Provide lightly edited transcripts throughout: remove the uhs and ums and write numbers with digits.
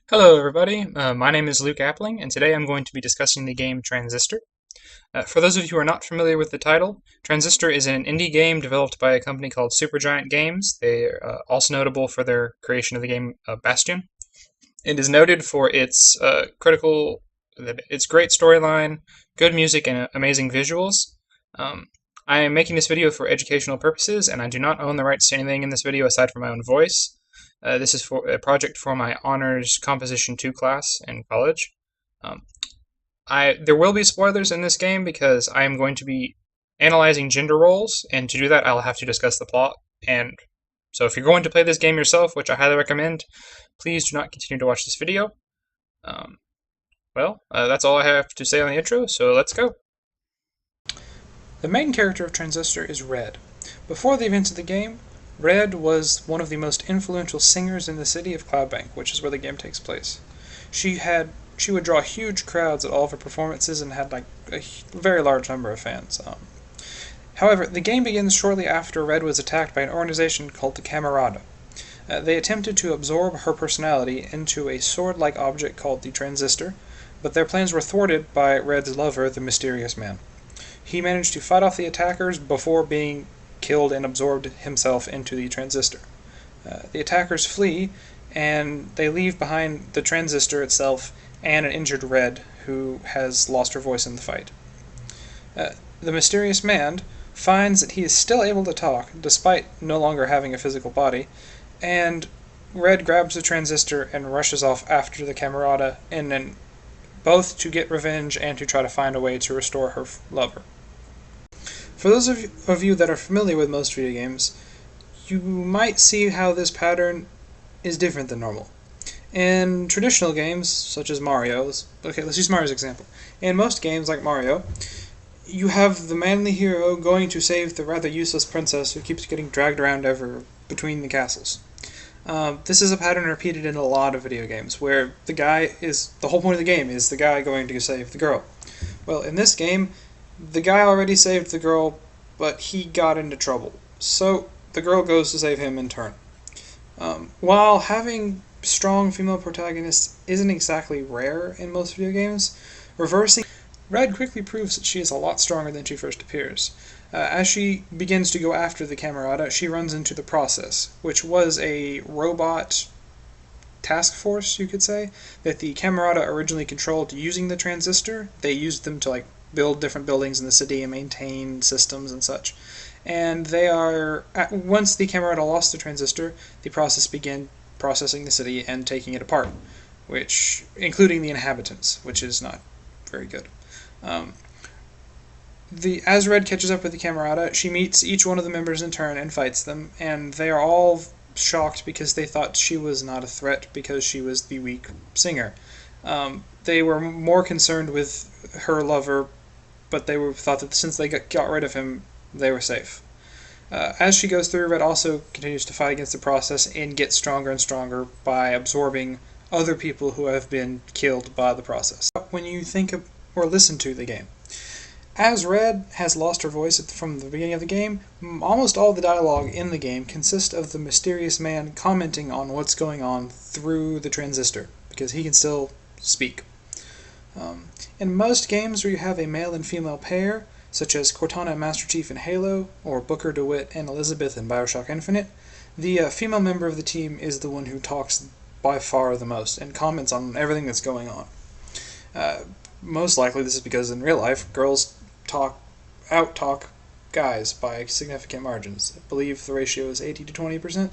Hello everybody, my name is Luke Appling, and today I'm going to be discussing the game Transistor. For those of you who are not familiar with the title, Transistor is an indie game developed by a company called Supergiant Games. They are also notable for their creation of the game Bastion. It is noted for its its great storyline, good music, and amazing visuals. I am making this video for educational purposes, and I do not own the rights to anything in this video aside from my own voice. This is for a project for my Honors Composition 2 class in college. There will be spoilers in this game because I am going to be analyzing gender roles, and to do that I'll have to discuss the plot. And so if you're going to play this game yourself, which I highly recommend, please do not continue to watch this video. That's all I have to say on the intro, so let's go. The main character of Transistor is Red. Before the events of the game, Red was one of the most influential singers in the city of Cloudbank, which is where the game takes place. She would draw huge crowds at all of her performances and had like a very large number of fans. However, the game begins shortly after Red was attacked by an organization called the Camerata. They attempted to absorb her personality into a sword-like object called the Transistor, but their plans were thwarted by Red's lover, the Mysterious Man. He managed to fight off the attackers before being killed and absorbed himself into the Transistor. The attackers flee, and they leave behind the Transistor itself and an injured Red, who has lost her voice in the fight. The Mysterious Man finds that he is still able to talk, despite no longer having a physical body, and Red grabs the Transistor and rushes off after the Camerata, and then both to get revenge and to try to find a way to restore her lover. For those of you that are familiar with most video games, you might see how this pattern is different than normal. In traditional games, such as Mario, let's use Mario's example. In most games, like Mario, you have the manly hero going to save the rather useless princess who keeps getting dragged around between the castles. This is a pattern repeated in a lot of video games, where the whole point of the game is the guy going to save the girl. Well, in this game, the guy already saved the girl, but he got into trouble, so the girl goes to save him in turn. While having strong female protagonists isn't exactly rare in most video games, reversing Red quickly proves that she is a lot stronger than she first appears. As she begins to go after the Camerata, she runs into the Process, which was a robot task force, you could say, that the Camerata originally controlled using the Transistor. They used them to build different buildings in the city and maintain systems and such. And once the Camerata lost the Transistor, the Process began processing the city and taking it apart, including the inhabitants, which is not very good. As Red catches up with the Camerata, she meets each one of the members in turn and fights them, and they are all shocked because they thought she was not a threat because she was the weak singer. They were more concerned with her lover, but they thought that since they got rid of him, they were safe. As she goes through, Red also continues to fight against the Process and gets stronger and stronger by absorbing other people who have been killed by the Process. When you think of or listen to the game, as Red has lost her voice from the beginning of the game, almost all the dialogue in the game consists of the Mysterious Man commenting on what's going on through the Transistor, because he can still speak. In most games where you have a male and female pair, such as Cortana and Master Chief in Halo, or Booker DeWitt and Elizabeth in Bioshock Infinite, the female member of the team is the one who talks by far the most and comments on everything that's going on. Most likely this is because in real life, girls out-talk guys by significant margins. I believe the ratio is 80 to 20%.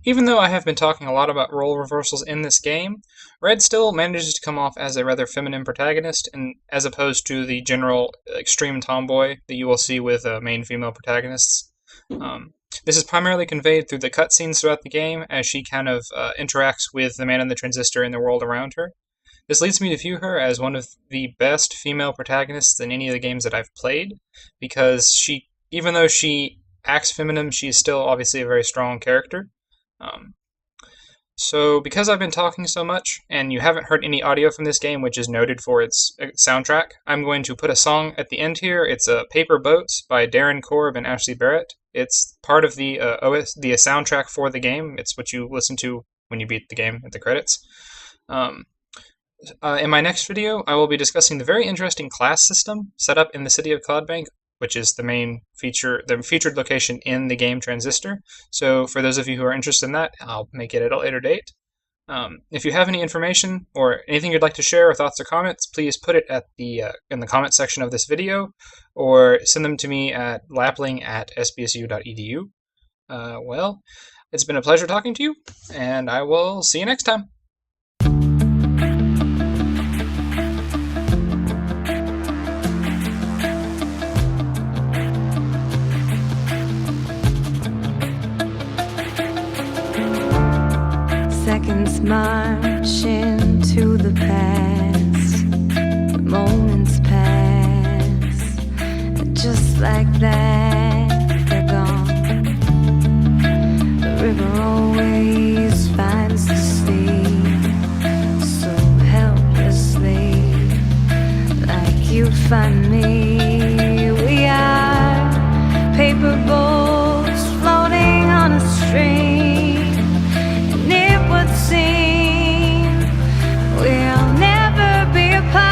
Even though I have been talking a lot about role reversals in this game, Red still manages to come off as a rather feminine protagonist, as opposed to the general extreme tomboy that you will see with main female protagonists. This is primarily conveyed through the cutscenes throughout the game, as she kind of interacts with the man in the Transistor and the world around her. This leads me to view her as one of the best female protagonists in any of the games that I've played, because even though she acts feminine, she's still obviously a very strong character. So because I've been talking so much, and you haven't heard any audio from this game, which is noted for its soundtrack, I'm going to put a song at the end here. It's Paper Boats by Darren, Kobb, and Ashley Barret. It's part of the soundtrack for the game. It's what you listen to when you beat the game at the credits. In my next video, I will be discussing the very interesting class system set up in the city of Cloudbank, which is the featured location in the game Transistor. So for those of you who are interested in that, I'll make it at a later date. If you have any information or anything you'd like to share or thoughts or comments, please put it at in the comment section of this video, or send them to me at lapling@spsu.edu. Well, it's been a pleasure talking to you, and I will see you next time. Seconds march into the past, moments pass, just like that, they're gone. The river always finds the sea, so helplessly, like you find me. We are paper boats floating on a stream. We'll never be apart.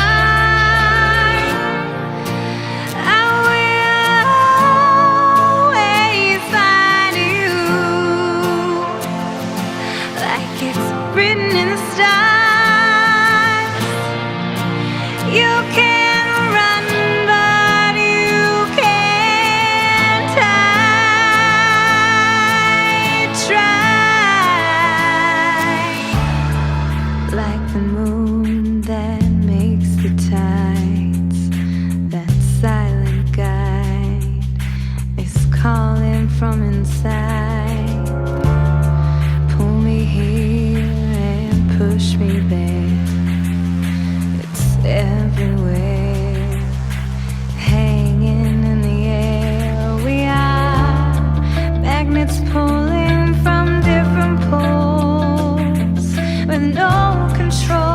I will always find you, like it's written in the stars. You can run, but you can't hide. Try, like the moon that makes the tides, that silent guide is calling from inside. Pull me here and push me there. It's everywhere, hanging in the air. We are magnets pulling from different poles with no control.